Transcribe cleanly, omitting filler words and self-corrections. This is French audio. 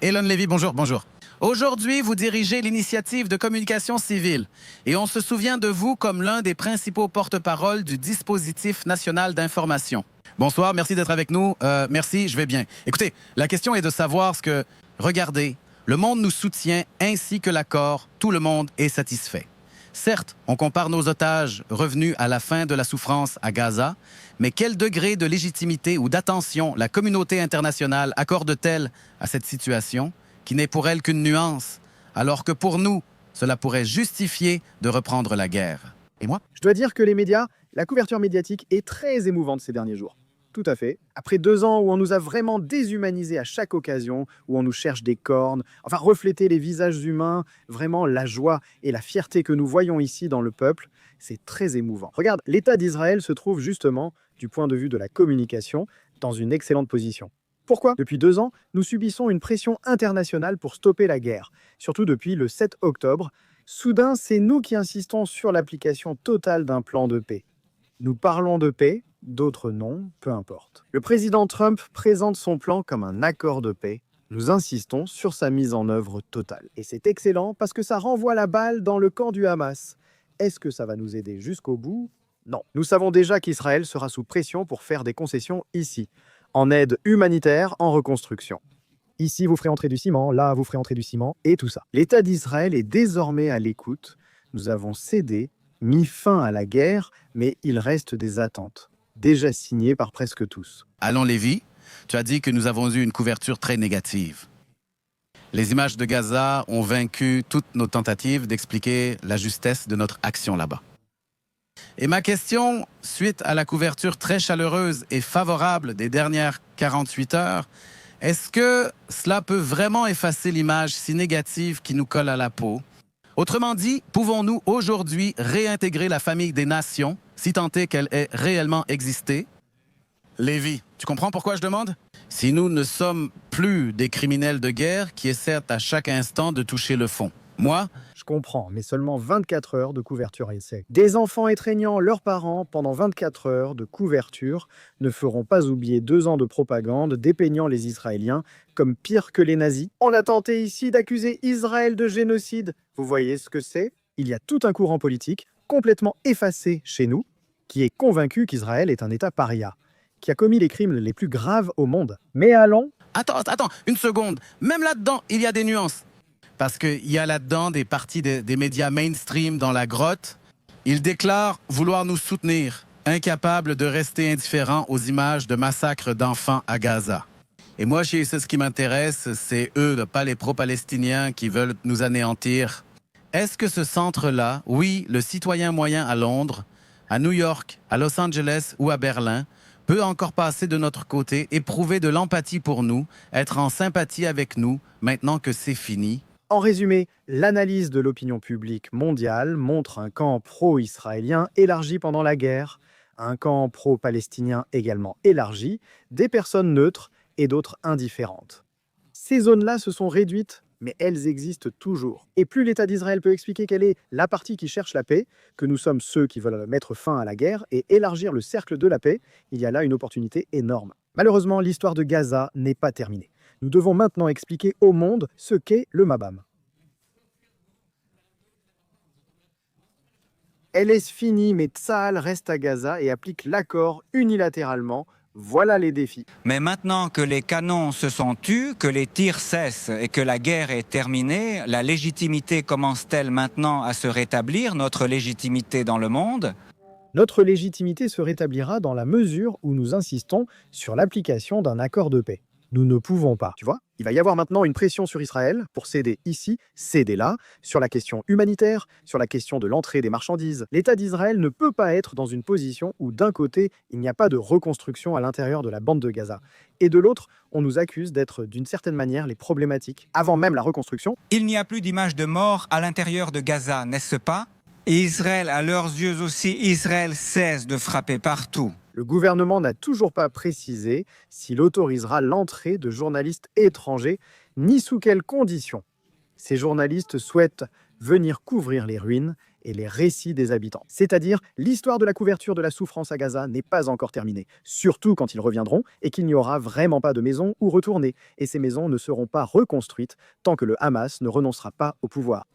Elon Lévy, bonjour, bonjour. Aujourd'hui, vous dirigez l'initiative de communication civile et on se souvient de vous comme l'un des principaux porte-parole du dispositif national d'information. Bonsoir, merci d'être avec nous. Merci, je vais bien. Écoutez, la question est de savoir ce que... Regardez, le monde nous soutient ainsi que l'accord, tout le monde est satisfait. Certes, on compare nos otages revenus à la fin de la souffrance à Gaza, mais quel degré de légitimité ou d'attention la communauté internationale accorde-t-elle à cette situation, qui n'est pour elle qu'une nuance, alors que pour nous, cela pourrait justifier de reprendre la guerre? Et moi? Je dois dire que les médias, la couverture médiatique est très émouvante ces derniers jours. Tout à fait. Après 2 ans où on nous a vraiment déshumanisés à chaque occasion, où on nous cherche des cornes, enfin refléter les visages humains, vraiment la joie et la fierté que nous voyons ici dans le peuple, c'est très émouvant. Regarde, l'État d'Israël se trouve justement, du point de vue de la communication, dans une excellente position. Pourquoi? Depuis 2 ans, nous subissons une pression internationale pour stopper la guerre, surtout depuis le 7 octobre. Soudain, c'est nous qui insistons sur l'application totale d'un plan de paix. Nous parlons de paix, d'autres non, peu importe. Le président Trump présente son plan comme un accord de paix. Nous insistons sur sa mise en œuvre totale. Et c'est excellent parce que ça renvoie la balle dans le camp du Hamas. Est-ce que ça va nous aider jusqu'au bout? Non. Nous savons déjà qu'Israël sera sous pression pour faire des concessions ici, en aide humanitaire, en reconstruction. Ici, vous ferez entrer du ciment, là, vous ferez entrer du ciment, et tout ça. L'État d'Israël est désormais à l'écoute. Nous avons cédé, mis fin à la guerre, mais il reste des attentes, déjà signées par presque tous. Elon Lévy, tu as dit que nous avons eu une couverture très négative. Les images de Gaza ont vaincu toutes nos tentatives d'expliquer la justesse de notre action là-bas. Et ma question, suite à la couverture très chaleureuse et favorable des dernières 48 heures, est-ce que cela peut vraiment effacer l'image si négative qui nous colle à la peau? Autrement dit, pouvons-nous aujourd'hui réintégrer la famille des nations, si tant est qu'elle ait réellement existé? Lévy, tu comprends pourquoi je demande? Si nous ne sommes plus des criminels de guerre qui essaient à chaque instant de toucher le fond. Moi, Je comprends, mais seulement 24 heures de couverture à essai. Des enfants étreignant leurs parents pendant 24 heures de couverture ne feront pas oublier 2 ans de propagande dépeignant les Israéliens comme pires que les nazis. On a tenté ici d'accuser Israël de génocide. Vous voyez ce que c'est? Il y a tout un courant politique, complètement effacé chez nous, qui est convaincu qu'Israël est un État paria, qui a commis les crimes les plus graves au monde. Mais allons... Attends, une seconde. Même là-dedans, il y a des nuances. Parce qu'il y a là-dedans des parties des médias mainstream dans la grotte. Ils déclarent vouloir nous soutenir, incapables de rester indifférents aux images de massacres d'enfants à Gaza. Et moi, c'est ce qui m'intéresse, c'est eux, pas les pro-palestiniens qui veulent nous anéantir. Est-ce que ce centre-là, oui, le citoyen moyen à Londres, à New York, à Los Angeles ou à Berlin, peut encore passer de notre côté, éprouver de l'empathie pour nous, être en sympathie avec nous, maintenant que c'est fini? En résumé, l'analyse de l'opinion publique mondiale montre un camp pro-israélien élargi pendant la guerre, un camp pro-palestinien également élargi, des personnes neutres et d'autres indifférentes. Ces zones-là se sont réduites, mais elles existent toujours. Et plus l'État d'Israël peut expliquer quelle est la partie qui cherche la paix, que nous sommes ceux qui veulent mettre fin à la guerre et élargir le cercle de la paix, il y a là une opportunité énorme. Malheureusement, l'histoire de Gaza n'est pas terminée. Nous devons maintenant expliquer au monde ce qu'est le Mabam. LS fini, mais Tsahal reste à Gaza et applique l'accord unilatéralement. Voilà les défis. Mais maintenant que les canons se sont tus, que les tirs cessent et que la guerre est terminée, la légitimité commence-t-elle maintenant à se rétablir, notre légitimité dans le monde? Notre légitimité se rétablira dans la mesure où nous insistons sur l'application d'un accord de paix. Nous ne pouvons pas, tu vois. Il va y avoir maintenant une pression sur Israël pour céder ici, céder là, sur la question humanitaire, sur la question de l'entrée des marchandises. L'État d'Israël ne peut pas être dans une position où d'un côté, il n'y a pas de reconstruction à l'intérieur de la bande de Gaza, et de l'autre, on nous accuse d'être d'une certaine manière les problématiques avant même la reconstruction. Il n'y a plus d'image de mort à l'intérieur de Gaza, n'est-ce pas? Et Israël, à leurs yeux aussi, Israël cesse de frapper partout. Le gouvernement n'a toujours pas précisé s'il autorisera l'entrée de journalistes étrangers, ni sous quelles conditions. Ces journalistes souhaitent venir couvrir les ruines et les récits des habitants. C'est-à-dire, l'histoire de la couverture de la souffrance à Gaza n'est pas encore terminée, surtout quand ils reviendront et qu'il n'y aura vraiment pas de maisons où retourner. Et ces maisons ne seront pas reconstruites tant que le Hamas ne renoncera pas au pouvoir.